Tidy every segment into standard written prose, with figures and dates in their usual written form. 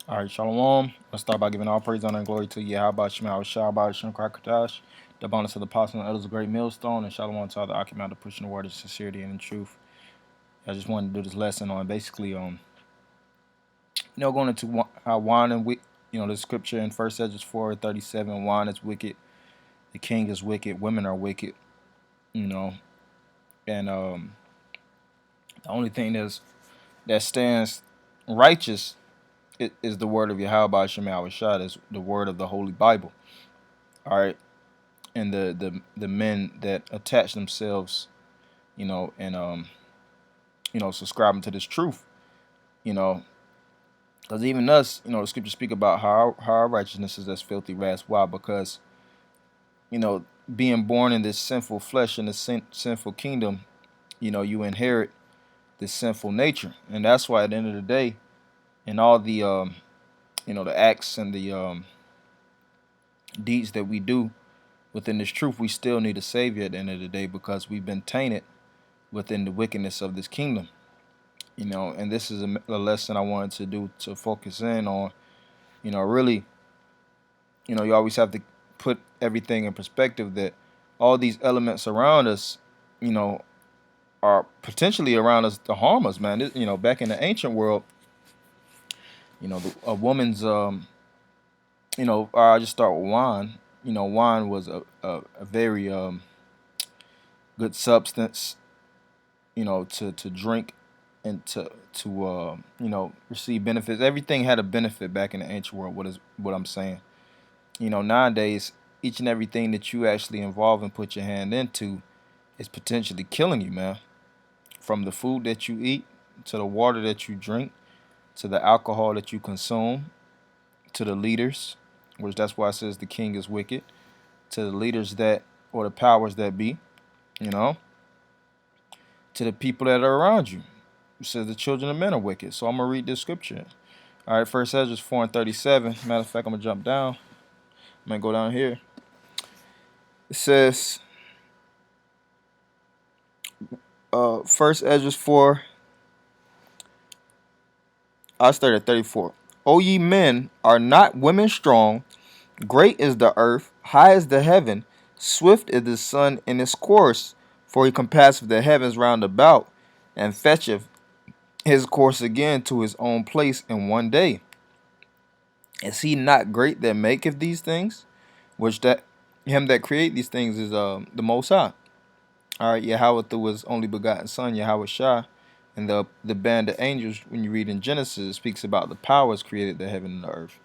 All right, Shalom. Let's start by giving all praise, honor, and glory to Yahweh Shema, Shabbat, Shem Krakatash, the bonus of the apostle and others, a great millstone, and Shalom to all the Akim pushing the word of sincerity and in truth. I just wanted to do this lesson on basically, going into how wine and the scripture in First Ezra 4:37, wine is wicked, the king is wicked, women are wicked, you know, and the only thing that stands righteous is the word of Yahweh Shema Shad, is the word of the Holy Bible. All right, and the men that attach themselves, and subscribing to this truth, you know, because even us, the scriptures speak about how our righteousness is as filthy rags. Why? Because being born in this sinful flesh in this sinful kingdom, you inherit this sinful nature, and that's why at the end of the day, in all the the acts and the deeds that we do within this truth, we still need a savior at the end of the day because we've been tainted within the wickedness of this kingdom. And this is a lesson I wanted to do to focus in on, really, you always have to put everything in perspective that all these elements around us, you know, are potentially around us to harm us, man. Back in the ancient world, a woman's, I'll just start with wine. Wine was a very good substance, to drink and to receive benefits. Everything had a benefit back in the ancient world. What I'm saying? Nowadays, each and everything that you actually involve and put your hand into is potentially killing you, man. From the food that you eat, to the water that you drink, to the alcohol that you consume, to the leaders, which that's why it says the king is wicked, to the leaders or the powers that be, you know, to the people that are around you. It says the children of men are wicked. So I'm going to read this scripture. All right, First Ezra 4:37. Matter of fact, I'm going to jump down. I'm going to go down here. It says, First Ezra 4, I start at 34. O ye men, are not women strong? Great is the earth, high is the heaven, swift is the sun in its course, for he compasseth the heavens round about, and fetcheth his course again to his own place in one day. Is he not great that maketh these things? Which that him that create these things is the Most High. All right, Yahweh through his only begotten Son, Yahweh Shah, and the band of angels. When you read in Genesis, it speaks about the powers created the heaven and the earth.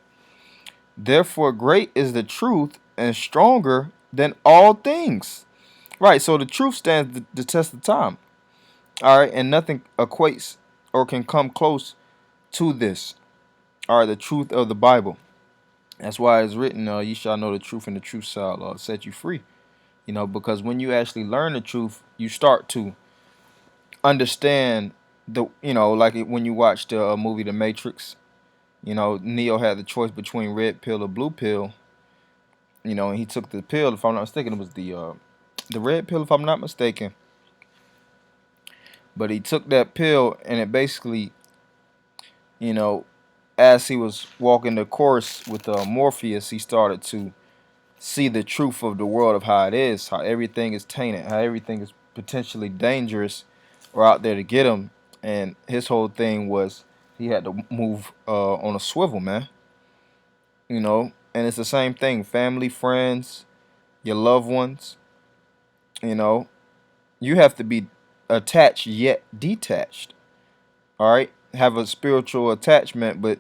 Therefore, great is the truth and stronger than all things. Right, so the truth stands the test of time. All right, and nothing equates or can come close to this. All right, the truth of the Bible. That's why it's written, "You shall know the truth, and the truth shall set you free." Because when you actually learn the truth, you start to understand like when you watch the movie The Matrix. Neo had the choice between red pill or blue pill. And he took the pill. If I'm not mistaken, it was the red pill, if I'm not mistaken. But he took that pill, and it basically, you know, as he was walking the course with Morpheus, he started to see the truth of the world, of how it is, how everything is tainted, how everything is potentially dangerous or out there to get him. And his whole thing was he had to move on a swivel, man. And it's the same thing. Family, friends, your loved ones, you know, you have to be attached yet detached. All right, have a spiritual attachment, but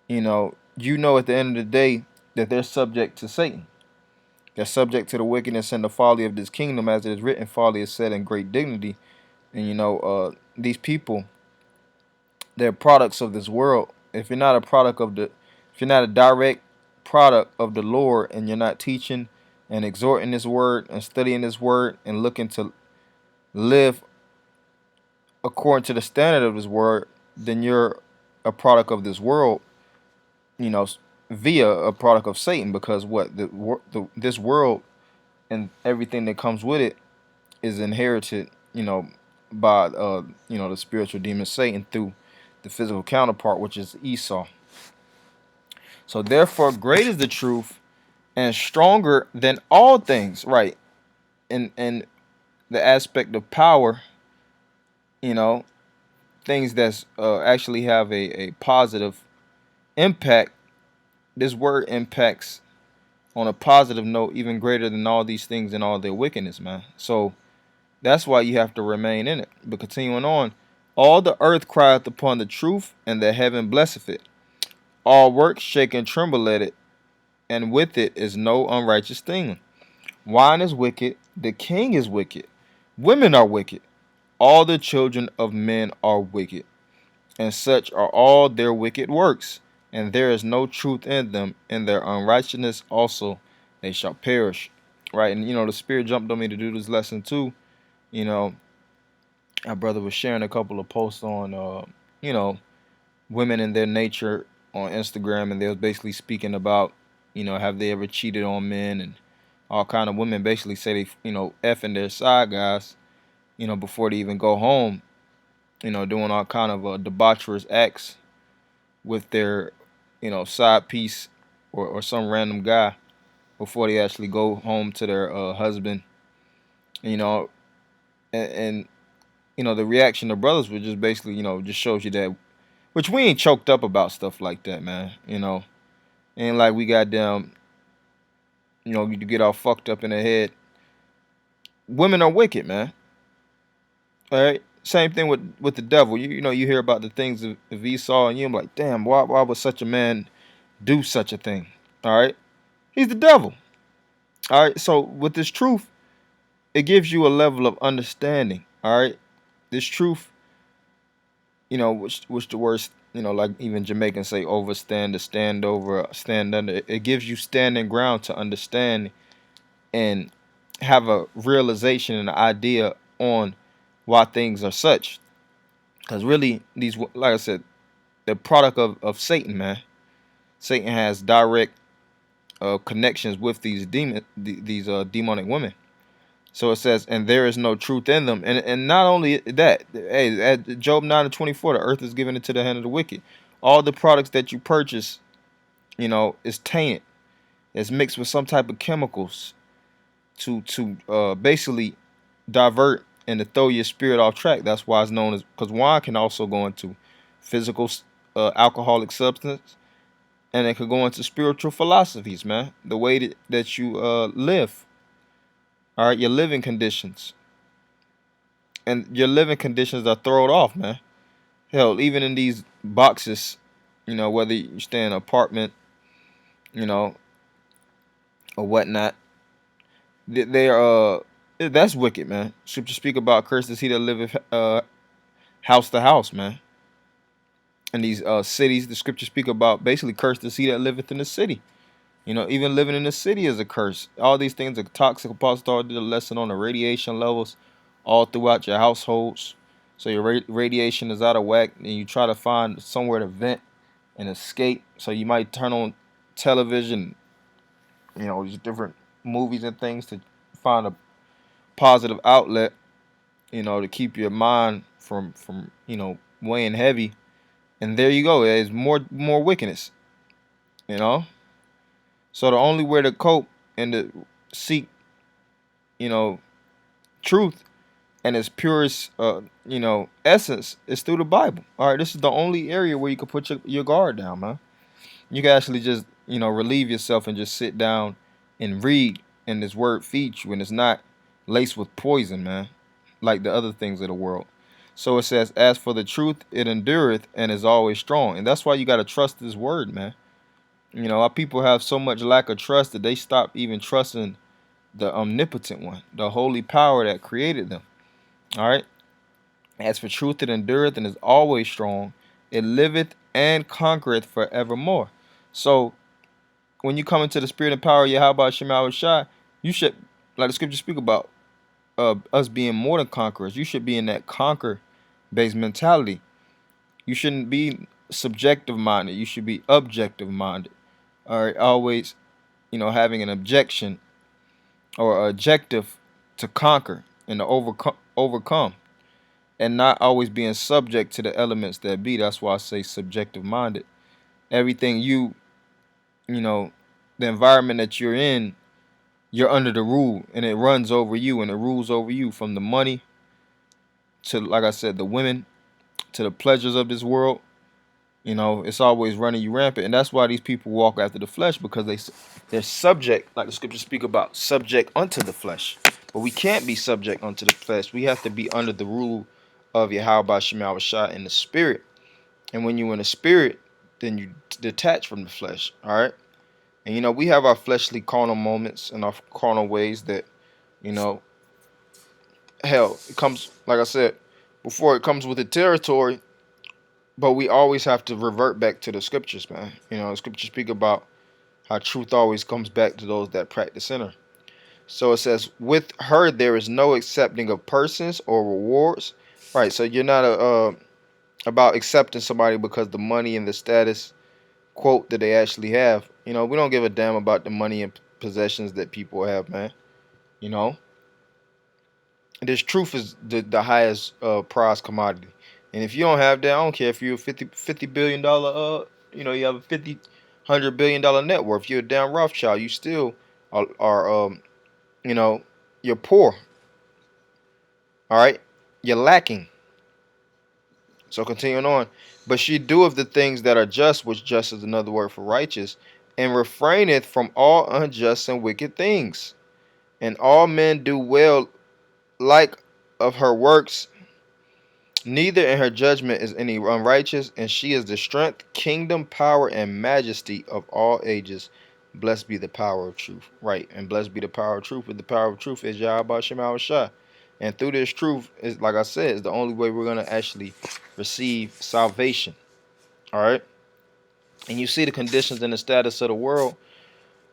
at the end of the day that they're subject to Satan. They're subject to the wickedness and the folly of this kingdom, as it is written, folly is said in great dignity. And these people, they're products of this world. If you're not a direct product of the Lord, and you're not teaching and exhorting this word and studying this word and looking to live according to the standard of this word, then you're a product of this world, you know, via a product of Satan. Because this world and everything that comes with it is inherited, by the spiritual demon Satan through the physical counterpart, which is Esau. So therefore, great is the truth and stronger than all things, right? And the aspect of power, you know, things that's actually have a positive impact. This word impacts on a positive note even greater than all these things and all their wickedness, man. So that's why you have to remain in it. But continuing on, all the earth crieth upon the truth, and the heaven blesseth it. All work shake and tremble at it, and with it is no unrighteous thing. Wine is wicked, the king is wicked, women are wicked, all the children of men are wicked, and such are all their wicked works, and there is no truth in them. In their unrighteousness also they shall perish. Right, and the spirit jumped on me to do this lesson too. You know, our brother was sharing a couple of posts on, you know, women and their nature on Instagram, and they was basically speaking about, have they ever cheated on men, and all kind of women basically say they, effing their side guys, before they even go home, doing all kind of debaucherous acts with their, side piece or some random guy before they actually go home to their husband, you know, and the reaction of brothers was just basically, just shows you that, which we ain't choked up about stuff like that, man. Ain't like we got them, you get all fucked up in the head. Women are wicked, man. All right. Same thing with the devil. You hear about the things of Esau, and you're like, damn, why would such a man do such a thing? All right. He's the devil. All right. So with this truth, it gives you a level of understanding. All right. This truth, which the words, like even Jamaicans say, overstand, to stand over, stand under. It gives you standing ground to understand and have a realization and an idea on why things are such. Because really, these, like I said, they're product of Satan, man. Satan has direct connections with these these demonic women. So it says, and there is no truth in them. And not only that, hey, at Job 9:24, the earth is given into the hand of the wicked. All the products that you purchase, is tainted. It's mixed with some type of chemicals to basically divert and to throw your spirit off track. That's why it's known as, because wine can also go into physical alcoholic substance, and it could go into spiritual philosophies, man. The way that you live, all right, your living conditions, and your living conditions are thrown off, man. Hell, even in these boxes, whether you stay in an apartment, you know, or whatnot, they are that's wicked, man. Scripture speak about cursed is he that liveth house to house, man. In these cities, the scripture speak about basically cursed is he that liveth in the city. Even living in the city is a curse. All these things are toxic. Apostle did a lesson on the radiation levels all throughout your households. So your radiation is out of whack, and you try to find somewhere to vent and escape. So you might turn on television, these different movies and things to find a positive outlet, to keep your mind from weighing heavy. And there you go. There's more wickedness, you know. So the only way to cope and to seek, you know, truth and its purest, essence is through the Bible. All right, this is the only area where you can put your guard down, man. You can actually just, relieve yourself and just sit down and read, and this word feeds you, and it's not laced with poison, man, like the other things of the world. So it says, as for the truth, it endureth and is always strong. And that's why you got to trust this word, man. Our people have so much lack of trust that they stop even trusting the omnipotent one, the holy power that created them. All right. As for truth, it endureth and is always strong. It liveth and conquereth forevermore. So when you come into the spirit and power of Yahweh Shema Shai, you should, like the scriptures speak about, us being more than conquerors. You should be in that conquer based mentality. You shouldn't be subjective minded. You should be objective minded. All right. Always, having an objection or objective to conquer and to overcome, and not always being subject to the elements that be. That's why I say subjective minded. Everything you you know, the environment that you're in, you're under the rule, and it runs over you, and it rules over you, from the money to, like I said, the women, to the pleasures of this world. You know, it's always running you rampant, and that's why these people walk after the flesh, because they're subject, like the scriptures speak about, subject unto the flesh. But we can't be subject unto the flesh. We have to be under the rule of Yahweh Shema Shah in the spirit. And when you're in the spirit, then you detach from the flesh. All right. And we have our fleshly carnal moments and our carnal ways that, you know, hell, it comes, like I said before, it comes with the territory. But we always have to revert back to the scriptures, man. The scriptures speak about how truth always comes back to those that practice in her. So it says, with her there is no accepting of persons or rewards. Right. So you're not about accepting somebody because the money and the status quote that they actually have. We don't give a damn about the money and possessions that people have, man. You know, this truth is the highest prize commodity. And if you don't have that, I don't care if you're a $50 billion, you have a 100 billion dollar net worth. You're a damn Rothschild. You still are you know, you're poor. All right, you're lacking. So continuing on, but she doeth the things that are just, which just is another word for righteous, and refraineth from all unjust and wicked things. And all men do well like of her works, neither in her judgment is any unrighteous, and she is the strength, kingdom, power, and majesty of all ages. Blessed be the power of truth. Right, and blessed be the power of truth. But the power of truth is Yahweh Shema Shah. And through this truth, is, like I said, is the only way we're gonna actually receive salvation. All right. And you see the conditions and the status of the world.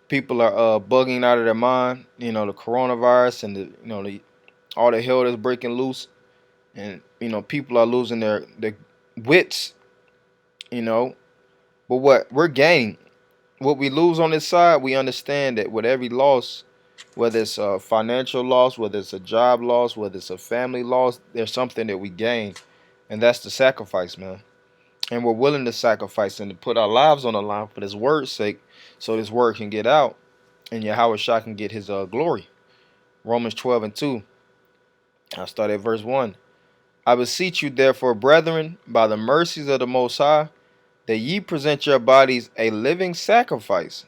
People are bugging out of their mind. The coronavirus and all the hell that's breaking loose, and people are losing their wits. You know, but what we're gaining, what we lose on this side, we understand that with every loss, whether it's a financial loss, whether it's a job loss, whether it's a family loss, there's something that we gain, and that's the sacrifice, man. And we're willing to sacrifice and to put our lives on the line for this word's sake, so this word can get out and Yahweh Shah can get his glory. Romans 12:2. I'll start at verse 1. I beseech you, therefore, brethren, by the mercies of the Most High, that ye present your bodies a living sacrifice,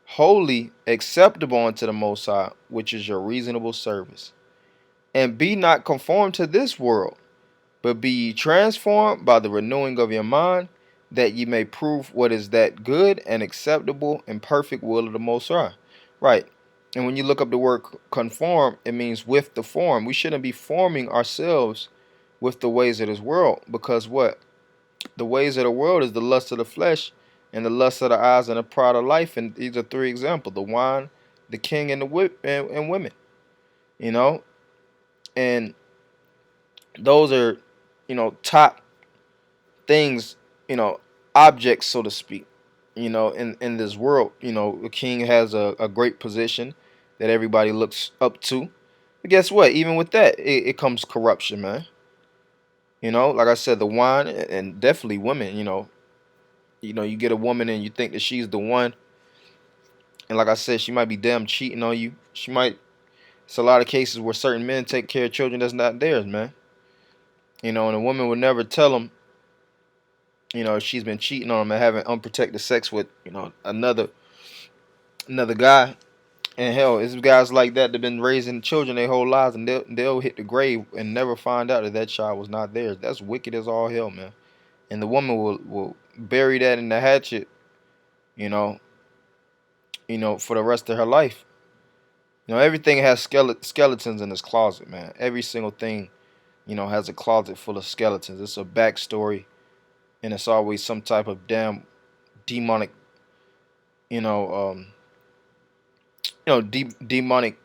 holy, acceptable unto the Most High, which is your reasonable service. And be not conformed to this world, but be ye transformed by the renewing of your mind, that ye may prove what is that good and acceptable and perfect will of the Most High. Right. And when you look up the word conform, it means with the form. We shouldn't be forming ourselves with the ways of this world, because what? The ways of the world is the lust of the flesh and the lust of the eyes and the pride of life. And these are three examples: the wine, the king, and the whip and women. You know, and those are, top things, objects, so to speak, in this world. A king has a great position that everybody looks up to. But guess what? Even with that, it comes corruption, man. Like I said, the wine and definitely women, you get a woman and you think that she's the one. And like I said, she might be damn cheating on you. She might, it's a lot of cases where certain men take care of children that's not theirs, man. And a woman would never tell them, she's been cheating on him and having unprotected sex with, another guy. And hell, it's guys like that been raising children their whole lives, and they'll hit the grave and never find out that child was not theirs. That's wicked as all hell, man. And the woman will bury that in the hatchet, you know, for the rest of her life. Everything has skeletons in its closet, man. Every single thing, has a closet full of skeletons. It's a backstory, and it's always some type of damn demonic, you know, um, demonic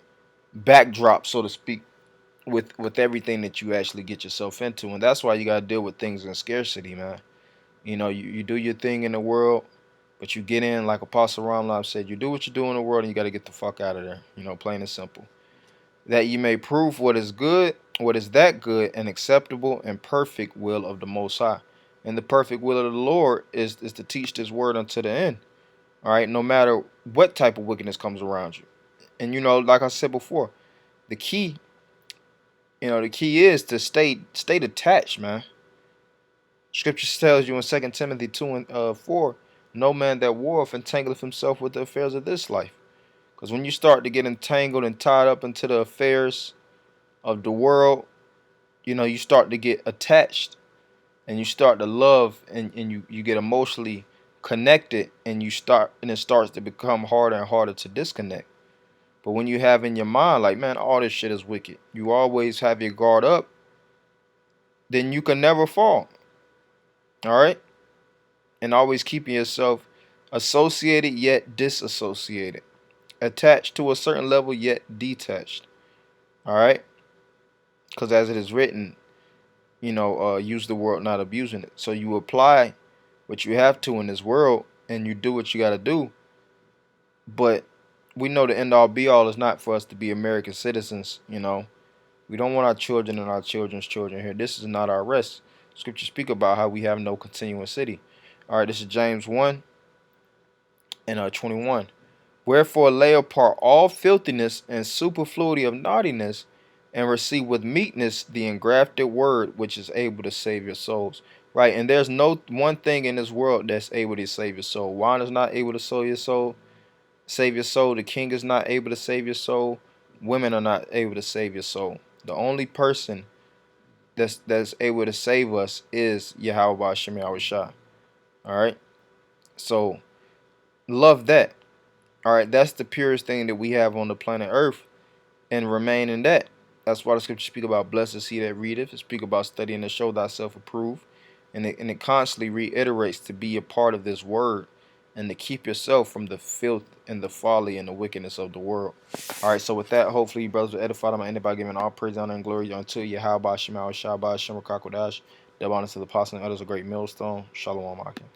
backdrop, so to speak, with everything that you actually get yourself into. And that's why you gotta deal with things in scarcity, man. You do your thing in the world, but you get in, like Apostle Ramlab said, you do what you do in the world, and you gotta get the fuck out of there. Plain and simple. That you may prove what is good, what is that good and acceptable and perfect will of the Most High. And the perfect will of the Lord is to teach this word unto the end. All right, no matter what type of wickedness comes around you. And like I said before, the key, the key is to stay detached, man. Scripture tells you in 2 Timothy 2 and 4, no man that warreth entangleth himself with the affairs of this life. Because when you start to get entangled and tied up into the affairs of the world, you start to get attached and you start to love, and you get emotionally connected, and it starts to become harder and harder to disconnect. But when you have in your mind, like, man, all this shit is wicked, you always have your guard up, then you can never fall. All right? And always keeping yourself associated yet disassociated, attached to a certain level yet detached. All right? Because as it is written, use the world, not abusing it. So you apply what you have to in this world, and you do what you got to do. But we know the end all be all is not for us to be American citizens. We don't want our children and our children's children here. This is not our rest. Scripture speak about how we have no continuous city. All right, this is James 1 and 21. Wherefore lay apart all filthiness and superfluity of naughtiness, and receive with meekness the engrafted word, which is able to save your souls. Right, and there's no one thing in this world that's able to save your soul. Wine is not able to save your soul. Save your soul. The king is not able to save your soul. Women are not able to save your soul. The only person that's able to save us is Yahweh Shem Yahushua. All right, so love that. All right, that's the purest thing that we have on the planet Earth, and remain in that. That's why the scriptures speak about blessed is he that readeth. It speak about studying to show thyself approved, and it constantly reiterates to be a part of this word and to keep yourself from the filth and the folly and the wickedness of the world. All right, so with that, hopefully you brothers will edify them. I end by giving all praise, honor, and glory unto Yahweh Shema Shabbat Shem Kakodash. Deb honor to the apostle and others, a great millstone. Shalom Akim.